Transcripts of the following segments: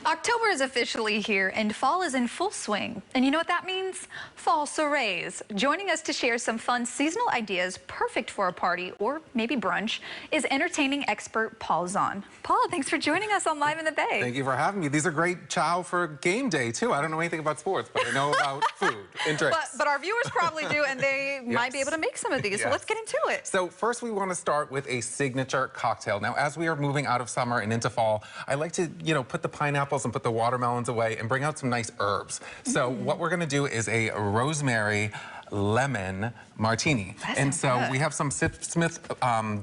October is officially here and fall is in full swing. And you know what that means? Fall soirees. Joining us to share some fun seasonal ideas perfect for a party or maybe brunch is entertaining expert Paul Zahn. Paul, thanks for joining us on Live in the Bay. Thank you for having me. These are great chow for game day too. I don't know anything about sports, but I know about food and drinks. But our viewers probably do, and they might be able to make some of these. Yes. So let's get into it. So first we want to start with a signature cocktail. Now, as we are moving out of summer and into fall, I like to, put the pineapples and put the watermelons away and bring out some nice herbs. So what we're going to do is a rosemary lemon martini. And so we have some Smith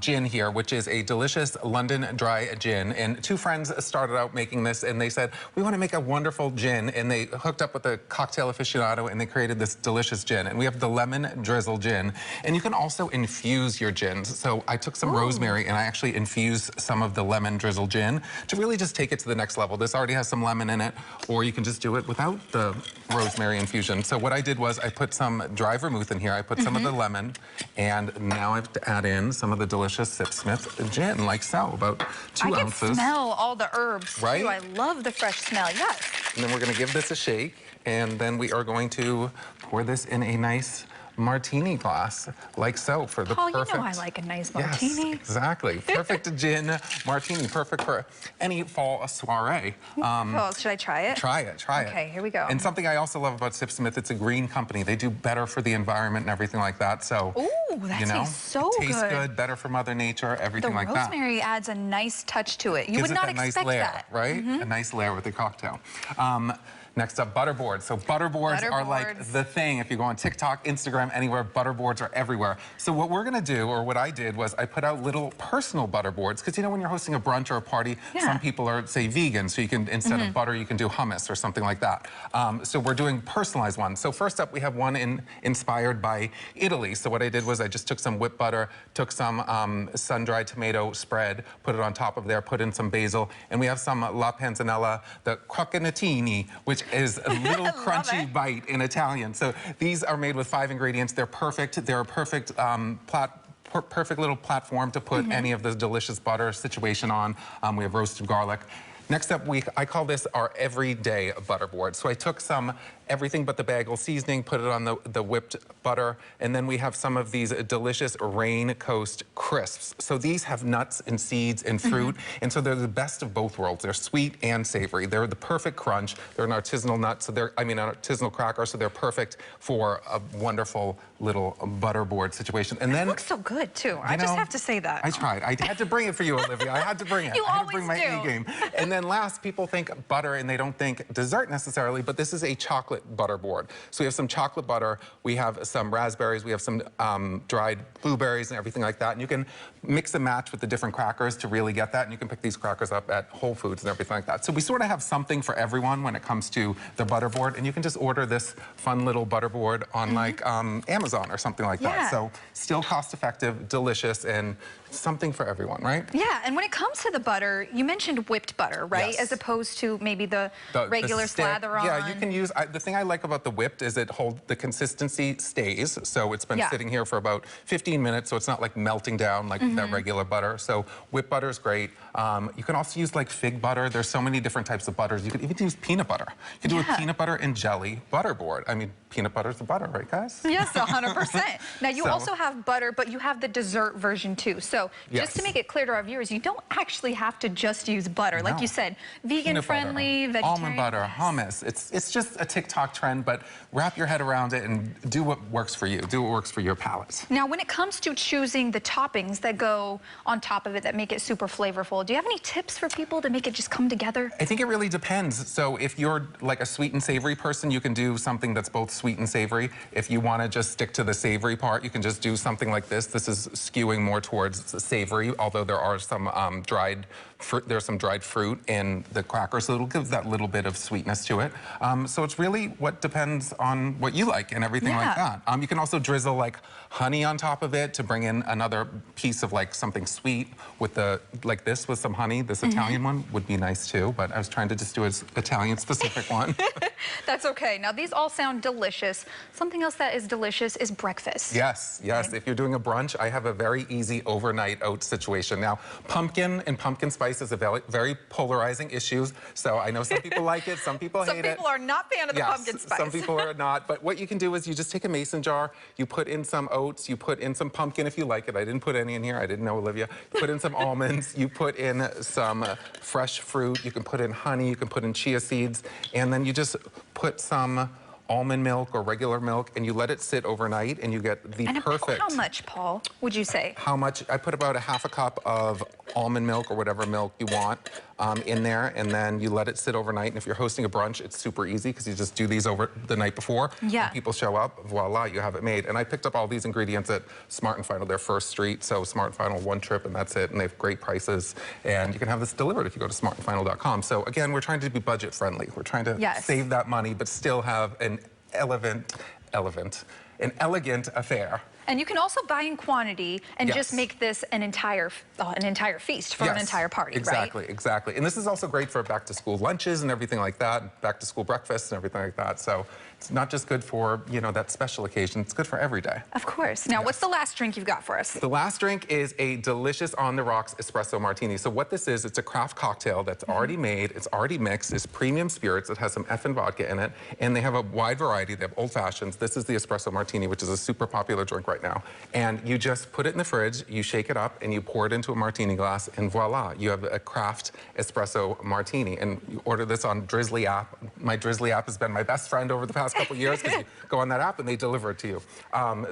gin here, which is a delicious London dry gin. And two friends started out making this, and they said, we want to make a wonderful gin. And they hooked up with a cocktail aficionado, and they created this delicious gin. And we have the lemon drizzle gin. And you can also infuse your gins. So I took some rosemary, and I actually infused some of the lemon drizzle gin to really just take it to the next level. This already has some lemon in it, or you can just do it without the rosemary infusion. So what I did was I put some dry vermouth in here. I put some of the lemon, and now I have to add in some of the delicious Smith gin, like so, about 2 ounces. I can smell all the herbs, right? too. I love the fresh smell, yes. And then we're going to give this a shake, and then we are going to pour this in a nice martini glass, like so, for the perfect... you know I like a nice martini. Yes, exactly. Perfect gin martini, perfect for any fall soiree. Should I try it? Try it, try it. Okay, here we go. And something I also love about Smith, it's a green company. They do better for the environment and everything like that. So, ooh, that tastes so good. Tastes good, better for Mother Nature, everything like that. The rosemary adds a nice touch to it. You would not expect nice layer, that. Right? A nice layer with the cocktail. Next up, Butterboard. So Butterboards are like the thing. If you go on TikTok, Instagram, anywhere, Butterboards are everywhere. So what we're gonna do, or what I did, was I put out little personal Butterboards, because when you're hosting a brunch or a party, some people are, say, vegan, so you can, instead of butter, you can do hummus or something like that. So we're doing personalized ones. So first up, we have one inspired by Italy. So what I did was I just took some whipped butter, took some sun-dried tomato spread, put it on top of there, put in some basil, and we have some La Panzanella, the croccantini, which is a little crunchy bite in Italian. So these are made with 5 ingredients. They're perfect. They're a perfect perfect little platform to put any of the delicious butter situation on. We have roasted garlic. Next up, I call this our everyday Butterboard. So I took some everything but the bagel seasoning, put it on the whipped butter, and then we have some of these delicious Rain Coast crisps. So these have nuts and seeds and fruit, and so they're the best of both worlds. They're sweet and savory. They're the perfect crunch. They're an artisanal nut, so an artisanal cracker, so they're perfect for a wonderful little Butterboard situation. And then it looks so good too. I just have to say that. I tried. I had to bring it for you, Olivia. I had to bring it. You I had always to bring my A game. And then last, people think butter and they don't think dessert necessarily, but this is a chocolate Butterboard. So we have some chocolate butter, we have some raspberries, we have some dried blueberries and everything like that. And you can mix and match with the different crackers to really get that. And you can pick these crackers up at Whole Foods and everything like that. So we sort of have something for everyone when it comes to the Butterboard. And you can just order this fun little Butterboard on like Amazon or something like that. So still cost effective, delicious, and something for everyone, right? Yeah, and when it comes to the butter, you mentioned whipped butter, right? Yes. As opposed to maybe the regular slather on. Yeah, you can use, the thing I like about the whipped is the consistency stays. So it's been sitting here for about 15 minutes, so it's not like melting down like that regular butter. So whipped butter is great. You can also use like fig butter. There's so many different types of butters. You can even use peanut butter. You can do a peanut butter and jelly Butterboard. I mean, peanut butter is the butter, right, guys? Yes, 100%. Now, you also have butter, but you have the dessert version, too. So just to make it clear to our viewers, you don't actually have to just use butter. Like you said, vegan-friendly, vegetarian. Almond butter, hummus. It's just a TikTok trend, but wrap your head around it and do what works for you. Do what works for your palate. Now, when it comes to choosing the toppings that go on top of it that make it super flavorful, do you have any tips for people to make it just come together? I think it really depends. So if you're like a sweet and savory person, you can do something that's both sweet and savory. If you want to just stick to the savory part, you can just do something like this. This is skewing more towards savory, although there are some dried fruit in the cracker, so it'll give that little bit of sweetness to it. So it's really what depends on what you like and everything like that. You can also drizzle like honey on top of it to bring in another piece of like something sweet with like this with some honey. This Italian one would be nice too, but I was trying to just do an Italian specific one. That's okay. Now these all sound delicious. Something else that is delicious is breakfast. Yes, yes. If you're doing a brunch, I have a very easy overnight oat situation. Now, pumpkin and pumpkin spice spice is a very polarizing issue. So I know some people like it, some people hate it. Some people are not fan of the pumpkin spice. Some people are not. But what you can do is you just take a mason jar, you put in some oats, you put in some pumpkin if you like it. I didn't put any in here. I didn't know, Olivia. You put in some almonds, you put in some fresh fruit, you can put in honey, you can put in chia seeds, and then you just put some almond milk or regular milk, and you let it sit overnight, and you get the perfect... How much, Paul, would you say? How much? I put about a half a cup of almond milk or whatever milk you want in there, and then you let it sit overnight. And if you're hosting a brunch, it's super easy because you just do these over the night before. Yeah. When people show up, voila, you have it made. And I picked up all these ingredients at Smart & Final. They're First Street, so Smart & Final, one trip, and that's it. And they have great prices. And you can have this delivered if you go to smartandfinal.com. So again, we're trying to be budget friendly. We're trying to save that money, but still have an elegant affair. And you can also buy in quantity and just make this an entire feast for an entire party, exactly, right? Exactly. And this is also great for back-to-school lunches and everything like that, back-to-school breakfasts and everything like that. So it's not just good for, you know, that special occasion. It's good for every day. Of course. Now, what's the last drink you've got for us? The last drink is a delicious on-the-rocks espresso martini. So what this is, it's a craft cocktail that's already made, it's already mixed, it's premium spirits, it has some effing vodka in it, and they have a wide variety. They have old fashions. This is the espresso martini, which is a super popular drink right now. And you just put it in the fridge, you shake it up, and you pour it into a martini glass, and voila, you have a craft espresso martini. And you order this on Drizzly app. My Drizzly app has been my best friend over the past couple years because you go on that app and they deliver it to you.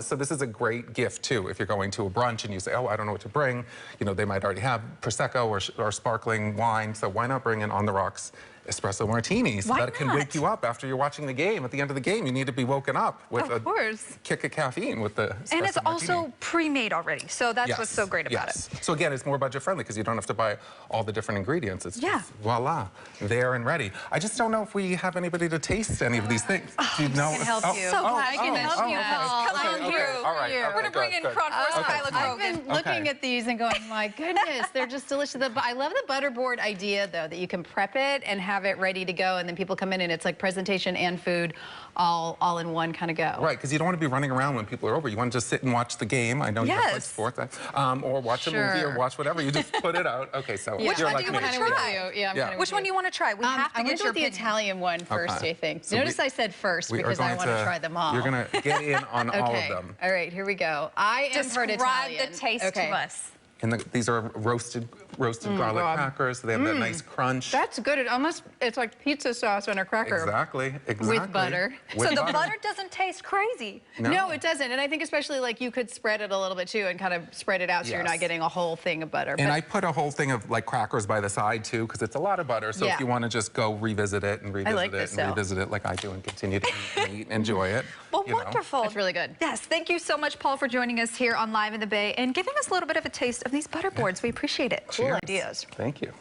So this is a great gift too. If you're going to a brunch and you say, oh, I don't know what to bring, you know, they might already have Prosecco or sparkling wine. So why not bring in on the rocks espresso martinis so that it can wake you up after you're watching the game. At the end of the game, you need to be woken up with a kick of caffeine with the espresso And it's martini. also pre-made already, so that's what's so great about it. So again, it's more budget friendly because you don't have to buy all the different ingredients. It's just voila, there and ready. I just don't know if we have anybody to taste any of these things. Do you know? I can help you. So glad I can help you. Come here. All right. We're going to bring in Cronverse Pilot I've been looking at these and going, my goodness, they're just delicious. I love the Butterboard idea, though, that you can prep it and have it ready to go, and then people come in and it's like presentation and food all in one kind of go. Right, because you don't want to be running around when people are over. You want to just sit and watch the game. I know you have like sports, or watch a movie or watch whatever. You just put it out. Okay, so which one do you want to try? Which one do you want to try? We have to I'm going to do the Italian one first, I think. So notice I said first because I want to try them all. You're going to get in on all of them. All right, here we go. I am part Italian. Describe the taste to us. And these are roasted garlic crackers, so they have that nice crunch. That's good. It's like pizza sauce on a cracker. Exactly. With butter. So the butter doesn't taste crazy. No, it doesn't. And I think especially like you could spread it a little bit too and kind of spread it out so you're not getting a whole thing of butter. And I put a whole thing of like crackers by the side too because it's a lot of butter. So if you want to just go revisit it and revisit it like I do and continue to eat and enjoy it. Well, wonderful. It's really good. Yes, thank you so much, Paul, for joining us here on Live in the Bay and giving us a little bit of a taste of these Butterboards. We appreciate it. Cool ideas. Thank you.